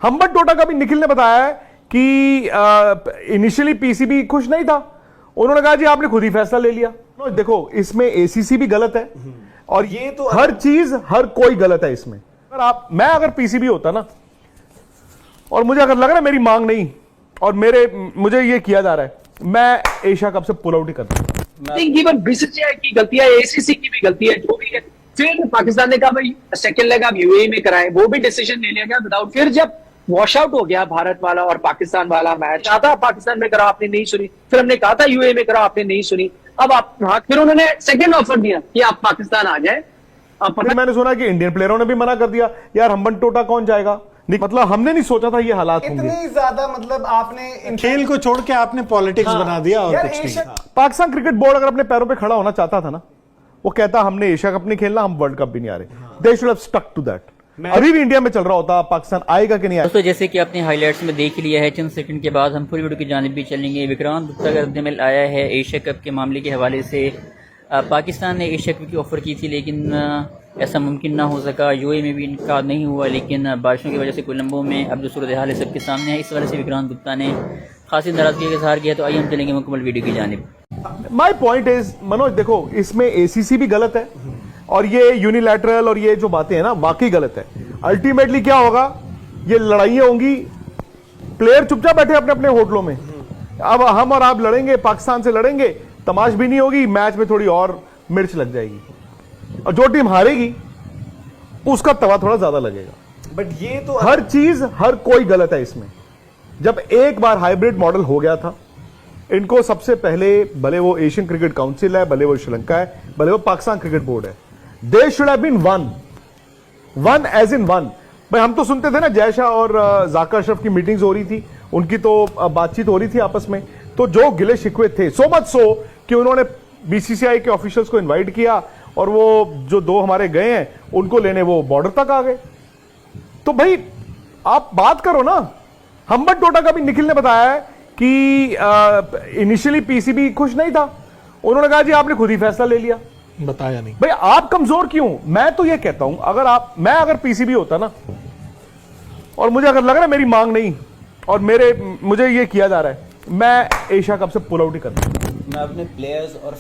हम्बट टोटा का भी निखिल ने बताया है कि इनिशियली पीसीबी खुश नहीं था। उन्होंने कहा जी आपने खुद ही फैसला ले लिया। तो देखो इसमें एसीसी भी गलत है और ये तो हर चीज हर कोई गलत है इसमें। मैं अगर पीसीबी होता ना और मुझे अगर लग रहा है मेरी मांग नहीं और मुझे ये किया जा रहा है, मैं एशिया कप से पुल आउट ही करता। इवन बीसीसीआई की गलती है, एसीसी की भी गलती है, जो भी है। फिर पाकिस्तान ने कहा भाई सेकंड लेग आप यूएई में कराएं, वो भी डिसीजन ले लिया गया विदाउट। फिर जब वॉश आउट हो गया भारत वाला और पाकिस्तान वाला मैच, आता पाकिस्तान में करा आपने नहीं सुनी, फिर हमने कहा था यूएई में करा आपने नहीं सुनी, अब आप फिर उन्होंने सेकंड ऑफर दिया कि आप पाकिस्तान आ जाए। मैंने सुना कि इंडियन प्लेयरों ने भी मना कर दिया, यार हम्बट टोटा कौन जाएगा। मतलब हमने नहीं सोचा था ये हालात होंगे। इतनी ज्यादा मतलब आपने खेल को छोड़ के आपने पॉलिटिक्स बना दिया और कुछ नहीं। पाकिस्तान क्रिकेट बोर्ड अगर अपने पैरों पे खड़ा होना चाहता था ना, वो कहता हमने एशिया कप नहीं खेलना, हम वर्ल्ड कप भी नहीं आ रहे। They should have stuck to that. अभी भी इंडिया में चल रहा होता, पाकिस्तान आएगा कि नहीं आएगा। दोस्तों जैसे कि आपने हाइलाइट्स में देख लिया है, चंद सेकंड के बाद हम पूरी वीडियो की जानिब भी चलेंगे। विक्रांत गुप्ता का रद्द-ए-अमल आया है एशिया कप के मामले के हवाले से। पाकिस्तान ने एशिया कप की ऑफर की थी लेकिन ऐसा मुमकिन ना हो सका। यूएई में भी इनका नहीं हुआ, लेकिन बारिशों की वजह से कोलंबो में अब जो सूरत हाल है सबके सामने है। इस वजह से विक्रांत गुप्ता ने खासी नाराजगी का इजहार किया। तो आइए हम चलेंगे मुकम्मल वीडियो की जानिब। माई पॉइंट इज मनोज, देखो इसमें एसीसी भी गलत है और ये यूनिलैटरल और ये जो बातें हैं ना वाकई गलत है। अल्टीमेटली क्या होगा, ये लड़ाइयां होंगी, प्लेयर चुपचाप बैठे अपने अपने होटलों में। अब हम और आप लड़ेंगे, पाकिस्तान से लड़ेंगे, तमाश भी नहीं होगी, मैच में थोड़ी और मिर्च लग जाएगी और जो टीम हारेगी उसका तवा थोड़ा ज्यादा लगेगा। बट ये तो हर चीज हर कोई गलत है इसमें। जब एक बार हाइब्रिड मॉडल हो गया था, इनको सबसे पहले, भले वो एशियन क्रिकेट काउंसिल है, भले वो श्रीलंका है, भले वो पाकिस्तान क्रिकेट बोर्ड है, they should have been one as in one. भाई हम तो सुनते थे ना, जयशाह और जाकिर अशरफ की मीटिंग्स हो रही थी, उनकी तो बातचीत हो रही थी आपस में, तो जो गिले शिकवे थे, सो मच सो कि उन्होंने बीसीसीआई के ऑफिशियल्स को इनवाइट किया और वो जो दो हमारे गए हैं उनको लेने वो बॉर्डर तक आ गए। तो भाई आप बात करो ना। हम्बट टोटा का भी निखिल ने बताया है कि इनिशियली पीसीबी खुश नहीं था। उन्होंने कहा जी आपने खुद ही फैसला ले लिया। बताया नहीं। भाई आप कमजोर क्यों? मैं तो ये कहता हूं, मैं अगर पीसीबी होता ना और मुझे अगर लग रहा है मेरी मांग नहीं और मुझे ये किया जा रहा है, मैं एशिया कप से पुल आउट ही करता। मैं अपने प्लेयर्स और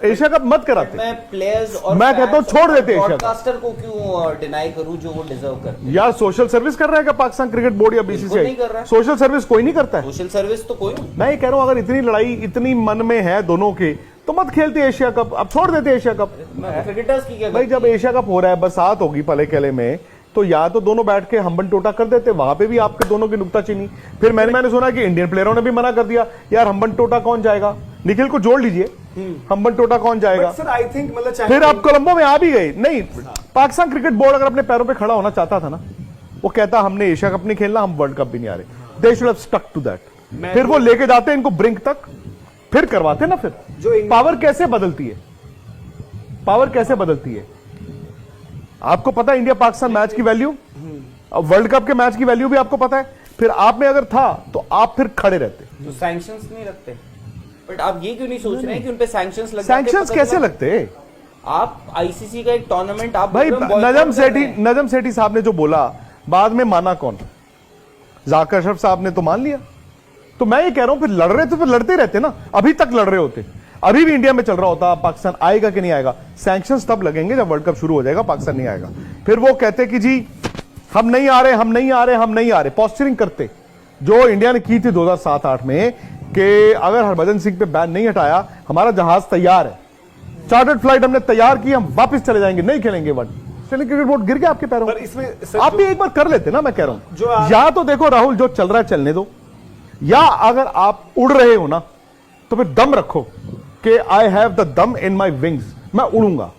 एशिया कप मत कराते। मैं प्लेयर्स और मैं कहता हूं छोड़ देते एशिया कप। ब्रॉडकास्टर को क्यों डिनाई करूं जो वो डिजर्व करते हैं। यार सोशल सर्विस कर रहा है क्या पाकिस्तान क्रिकेट बोर्ड या बीसीसीआई? नहीं कर रहा है। सोशल सर्विस कोई नहीं करता है। सोशल सर्विस तो कोई नहीं। मैं ये कह रहा हूं अगर इतनी लड़ाई इतनी मन में है दोनों के, तो मत खेलते एशिया कप, अब छोड़ देते एशिया कप। क्रिकेटर्स की क्या भाई जब एशिया कप हो रहा है, बरसात होगी पले केले में, तो या तो दोनों बैठ के हम्बन टोटा कर देते, वहां पे भी आपके दोनों की नुक्ताचीनी। फिर मैंने सुना कि इंडियन प्लेयरों ने भी मना कर दिया, यार हम्बन टोटा कौन जाएगा। निखिल को जोड़ लीजिए, हम्बन टोटा कौन जाएगा। सर आई थिंक मतलब फिर आप कोलंबो में आ भी गए। नहीं, पाकिस्तान क्रिकेट बोर्ड अगर अपने पैरों पे खड़ा होना चाहता था ना, वो कहता हमने एशिया कप नहीं खेलना, हम वर्ल्ड कप भी नहीं आ रहे। They should have stuck to that. फिर वो लेके जाते इनको ब्रिंक तक, फिर करवाते ना। फिर जो पावर कैसे बदलती है, पावर कैसे बदलती है आपको पता है। इंडिया पाकिस्तान मैच की वैल्यू, वर्ल्ड कप के मैच की वैल्यू भी आपको पता है। फिर आप में अगर था तो आप फिर खड़े रहते। तो सैंक्शंस नहीं रखते। बट आप ये क्यों नहीं सोच रहे हैं कि उन पे सैंक्शंस लग सैंक्शंस कैसे लगते? आप आईसीसी का एक टूर्नामेंट आप भाई नजम सेठी साहब ने जो बोला, बाद में माना कौन? जाकिर अशरफ साहब ने तो मान लिया। तो मैं ये कह रहा हूं फिर लड़ रहे तो फिर लड़ते रहते ना, अभी तक लड़ रहे होते। अभी भी इंडिया में चल रहा होता, पाकिस्तान आएगा कि नहीं आएगा। सैंक्शंस तब लगेंगे जब वर्ल्ड कप शुरू हो जाएगा, पाकिस्तान नहीं आएगा। फिर वो कहते कि जी हम नहीं आ रहे, हम नहीं आ रहे, हम नहीं आ रहे, पोस्चरिंग करते, जो इंडिया ने की थी 2007-8 में कि अगर हरभजन सिंह पे बैन नहीं हटाया, हमारा जहाज तैयार है, चार्टर्ड फ्लाइट हमने तैयार की, हम वापस चले जाएंगे, नहीं खेलेंगे वन। चलिए क्रिकेट बोर्ड गिर गया आपके पैरों पर इसमें आप भी एक बार कर लेते ना। मैं कह रहा हूं या तो देखो राहुल, जो चल रहा है चलने दो, या अगर आप उड़ रहे हो ना तो फिर दम रखो कि आई हैव द दम इन माई विंग्स, मैं उड़ूंगा।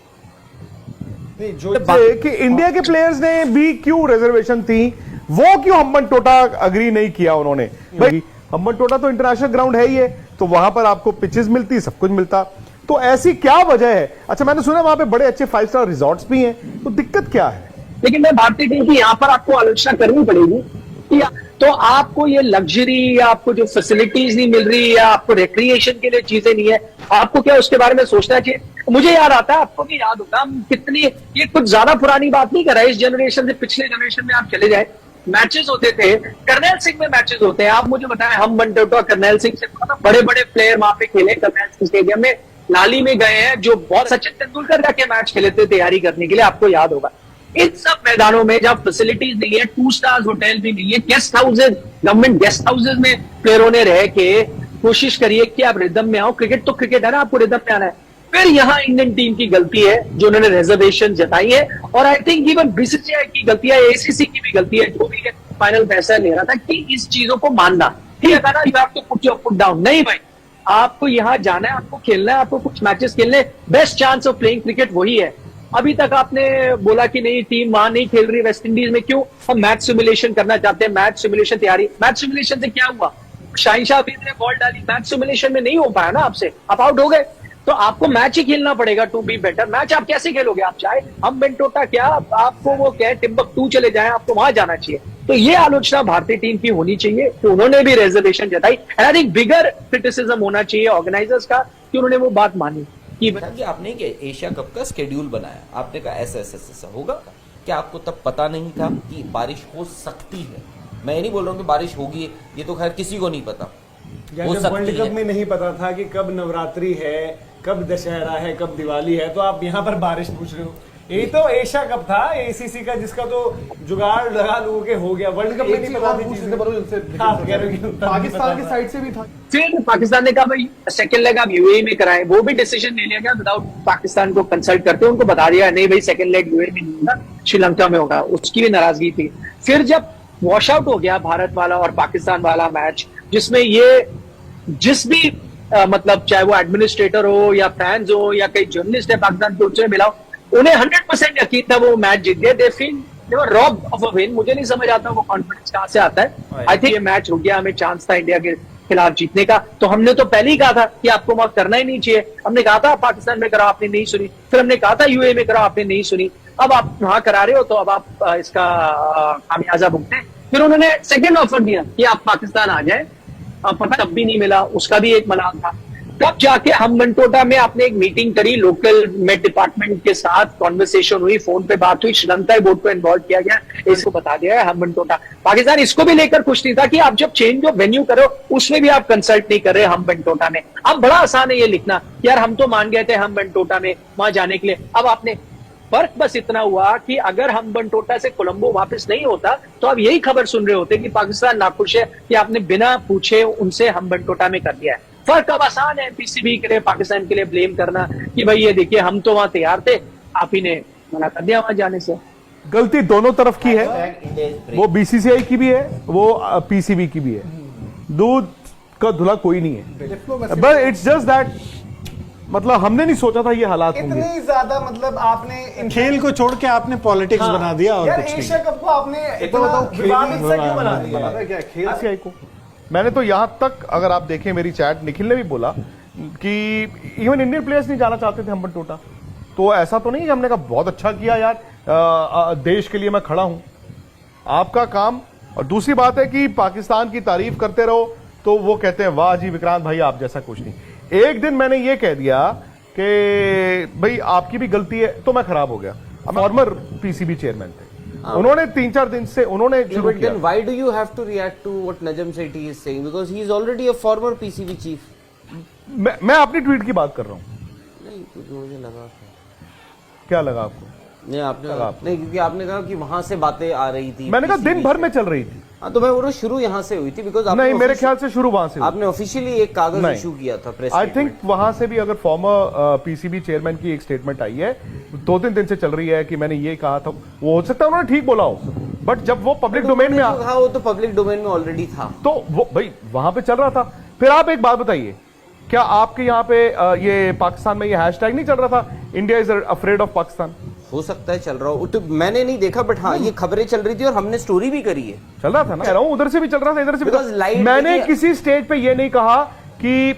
कि इंडिया के प्लेयर्स ने भी क्यों रिजर्वेशन थी, वो क्यों हम्बन टोटा अग्री नहीं किया उन्होंने। भाई हम्बन टोटा तो इंटरनेशनल ग्राउंड है ही है, तो वहां पर आपको पिचेस मिलती, सब कुछ मिलता, तो ऐसी क्या वजह है? अच्छा मैंने सुना वहां पे बड़े अच्छे 5 स्टार रिजॉर्ट्स भी हैं, तो दिक्कत क्या है? लेकिन मैं भारतीय टीम की यहां पर आपको आलोचना करनी पड़ेगी कि तो आपको ये लग्जरी या आपको जो फैसिलिटीज नहीं मिल रही या आपको रिक्रिएशन के लिए चीजें नहीं है, आपको क्या उसके बारे में सोचना चाहिए? मुझे याद आता है, आपको भी याद होगा, हम कितनी, ये कुछ ज्यादा पुरानी बात नहीं कर रहा है, इस जनरेशन से पिछले जनरेशन में आप चले जाए मैचेस होते थे, करनैल सिंह में मैचेस होते हैं। आप मुझे बताएं, हम बनटोटा करनैल सिंह से बड़े बड़े प्लेयर वहां पे खेले करनैल सिंह स्टेडियम में, लाली में गए हैं, जो बहुत सचिन तेंदुलकर जाके मैच खेले थे तैयारी करने के लिए, आपको याद होगा। इन सब मैदानों में जब फैसिलिटीज नहीं है, 2 स्टार्स होटल भी नहीं है, guest houses, government guest houses में प्लेयरों ने रह के कोशिश करिए कि आप रिदम में आओ। क्रिकेट तो क्रिकेट है ना, आपको रिदम में आना है। फिर यहां इंडियन टीम की गलती है जो उन्होंने रिजर्वेशन जताई है, और आई थिंक इवन बीसीसीआई की गलती है, एसीसी की भी गलती है, जो भी फाइनल फैसला ले रहा था कि इस चीजों को मानना ठीक है ना, you have to put your foot down. नहीं भाई, आपको यहां जाना है, आपको खेलना है, आपको कुछ मैचेस खेलने, best chance of playing cricket वही है। अभी तक आपने बोला कि नहीं टीम वहां नहीं खेल रही वेस्ट इंडीज में, क्यों? हम मैच सिमुलेशन करना चाहते हैं, मैच सिमुलेशन तैयारी। मैच सिमुलेशन से क्या हुआ? शाहिनशाह अफरीदी ने बॉल डाली, मैच सिमुलेशन में नहीं हो पाया ना आपसे, आप आउट हो गए। तो आपको मैच ही खेलना पड़ेगा टू बी बेटर। मैच आप कैसे खेलोगे? आप चाहे हम बेंटोटा क्या, आपको वो क्या टिम्बकटू चले जाएं, आपको वहां जाना चाहिए। तो ये आलोचना भारतीय टीम की होनी चाहिए, तो उन्होंने भी रिजर्वेशन जताई। And I think bigger criticism होना चाहिए ऑर्गेनाइजर्स का कि उन्होंने वो बात मानी कि जी आपने क्या एशिया कप का शेड्यूल बनाया, आपने कहा ऐसा होगा, क्या आपको तब पता नहीं था कि बारिश हो सकती है? मैं ये नहीं बोल रहा हूँ कि बारिश होगी, ये तो खैर किसी को नहीं पता, हो जब सकती वर्ल्ड है। कप में नहीं पता था कि कब नवरात्रि है, कब दशहरा है, कब दिवाली है, तो आप यहाँ पर बारिश पूछ रहे हो। यही तो एशिया कप था एसीसी का, जिसका तो जुगाड़ लगा लोगों के हो गया। वर्ल्ड कप में नहीं पता थी चीजें। आप कह रहे हो कि पाकिस्तान की साइड से भी था। फिर पाकिस्तान ने कहा भाई सेकंड लेग आप यूएई में कराएं, वो भी डिसीजन ले लिया गया विदाउट पाकिस्तान को कंसल्ट करते। उनको बता दिया नहीं भाई सेकंड लेग यूएई में नहीं होगा, श्रीलंका में होगा। उसकी भी नाराजगी थी। फिर जब वॉश आउट हो गया भारत वाला और पाकिस्तान वाला मैच, जिसमें ये जिस भी मतलब चाहे वो एडमिनिस्ट्रेटर हो या फैंस हो या कई जर्नलिस्ट है पाकिस्तान के, उनसे मिला, उन्हें 100% यकीन था वो मैच जीत गए। They feel they were robbed of a win. मुझे नहीं समझ आता वो कॉन्फिडेंस कहां से आता है। आई थिंक ये मैच हो गया, हमें चांस था इंडिया के खिलाफ जीतने का, तो हमने तो पहले ही कहा था कि आपको वहां करना ही नहीं चाहिए। हमने कहा था पाकिस्तान में कराओ, आपने नहीं सुनी। फिर हमने कहा था यूएई में कराओ, आपने नहीं सुनी। अब आप वहां करा रहे हो तो अब आप इसका खामियाजा भुगतें। फिर उन्होंने सेकेंड ऑफर दिया कि आप पाकिस्तान आ जाए, पता तब भी नहीं मिला, उसका भी एक मलाल था। तब जाके हम बनटोटा में आपने एक मीटिंग करी, लोकल मेट डिपार्टमेंट के साथ कॉन्वर्सेशन हुई, फोन पे बात हुई, श्रीलंका बोर्ड को इन्वॉल्व किया गया, इसको बता दिया है हम बनटोटा। पाकिस्तान इसको भी लेकर खुश नहीं था कि आप जब चेंज ऑफ वेन्यू करो उसमें भी आप कंसल्ट नहीं कर रहे हम बनटोटा में। अब बड़ा आसान है ये लिखना, यार हम तो मान गए थे हम बनटोटा में वहां जाने के लिए। अब आपने फर्क बस इतना हुआ कि अगर हम बनटोटा से कोलंबो वापस नहीं होता तो आप यही खबर सुन रहे होते कि पाकिस्तान नाखुश है कि आपने बिना पूछे उनसे हम बनटोटा में कर दिया है। फर्क अब आसान है पीसीबी के लिए, पाकिस्तान के लिए ब्लेम करना कि भाई ये देखिए हम तो वहां तैयार थे, आप ही ने मना कर दिया वहां जाने से। गलती दोनों तरफ की है, वो बीसीसीआई की भी है, वो पीसीबी की भी है। दूध का धुला कोई नहीं है, बट इट्स जस्ट दैट मतलब हमने नहीं सोचा था ये हालात होंगे। इतनी ज्यादा मतलब आपने खेल को छोड़ के आपने पॉलिटिक्स बना दिया और यार कुछ नहीं। एशिया कप को आपने इतना विवादित सा क्यों बना दिया? क्या खेल से को मैंने तो यहां तक, अगर आप देखें मेरी चैट, निखिल ने भी बोला कि इवन इंडियन प्लेयर्स नहीं जाना चाहते थे हम बनटोटा। तो ऐसा तो नहीं कि हमने कहा बहुत अच्छा किया यार, देश के लिए मैं खड़ा हूं, आपका काम। और दूसरी बात है कि पाकिस्तान की तारीफ करते रहो तो वो कहते हैं वाह जी विक्रांत भाई आप जैसा कुछ नहीं। एक दिन मैंने ये कह दिया कि भाई आपकी भी गलती है तो मैं खराब हो गया। फॉर्मर पीसीबी चेयरमैन थे, उन्होंने 3-4 दिन से उन्होंने शुरू किया। Then why do you have to react to what Najam Sethi is saying? Because he is already a former PCB chief. मैं अपनी ट्वीट की बात कर रहा हूं। नहीं क्योंकि मुझे लगा क्या लगा आपको? नहीं आपने नहीं क्योंकि आपने कहा कि वहां से बातें आ रही थी। मैंने कहा दिन भर में चल रही थी। हाँ तो मैं बोल रहा शुरू यहाँ से हुई थी बिकॉज नहीं मेरे ख्याल से शुरू वहां से आपने ऑफिशियली एक कागज इशू किया था प्रेस। आई थिंक वहां से भी अगर फॉर्मर पीसीबी चेयरमैन की एक स्टेटमेंट आई है 2-3 दिन से चल रही है कि मैंने ये कहा था, वो हो सकता है उन्होंने ठीक बोला हो, बट जब वो पब्लिक डोमेन में हाँ वो तो पब्लिक डोमेन में ऑलरेडी था, तो वो भाई वहां पे चल रहा था। फिर आप एक बात बताइए, क्या आपके यहाँ पे ये पाकिस्तान में ये हैशटैग नहीं चल रहा था India is afraid of Pakistan? हो सकता है चल रहा हो, तो मैंने नहीं देखा बट हाँ ये खबरें चल रही थी और हमने स्टोरी भी करी है। चल रहा था ना, कह रहा हूं उधर से भी चल रहा था, इधर से भी। Because मैंने किसी स्टेज पे ये नहीं कहा कि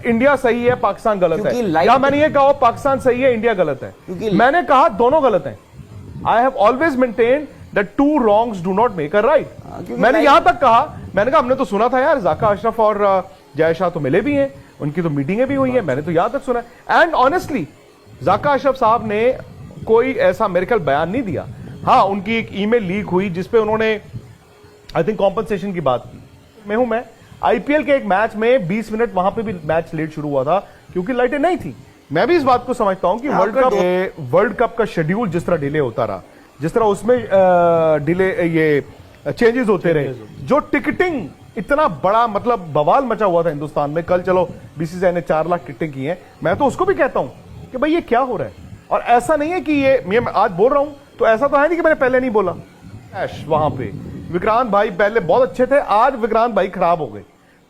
इंडिया सही है पाकिस्तान गलत है, या मैंने ये कहा पाकिस्तान सही है इंडिया गलत है। मैंने कहा दोनों गलत हैं। I have always maintain that two wrongs do not make a right. मैंने यहां तक कहा, मैंने कहा हमने तो सुना था यार जाका अशरफ और जय शाह तो मिले भी हैं, उनकी तो मीटिंगें भी हुई हैं, मैंने तो यहां तक सुना है। एंड ऑनेस्टली जाका अशरफ साहब ने कोई ऐसा मेरे ख्याल बयान नहीं दिया। हाँ उनकी एक ईमेल लीक हुई जिसपे उन्होंने आई थिंक कॉम्पनसेशन की बात की मैं हूं। मैं आईपीएल के एक मैच में 20 मिनट वहां पे भी मैच लेट शुरू हुआ था क्योंकि लाइटें नहीं थी। मैं भी इस बात को समझता हूं कि वर्ल्ड कप का शेड्यूल जिस तरह डिले होता रहा, जिस तरह उसमें डिले ये चेंजेस होते रहे, जो टिकटिंग इतना बड़ा मतलब बवाल मचा हुआ था हिंदुस्तान में। कल चलो बीसीसीआई ने 4 लाख टिकटें की हैं, मैं तो उसको भी कहता हूं कि भाई ये क्या हो रहा है। और ऐसा नहीं है कि ये मैं आज बोल रहा हूं तो ऐसा तो है नहीं कि मैंने पहले नहीं बोला। वहां पे विक्रांत भाई पहले बहुत अच्छे थे, आज विक्रांत भाई खराब हो गए।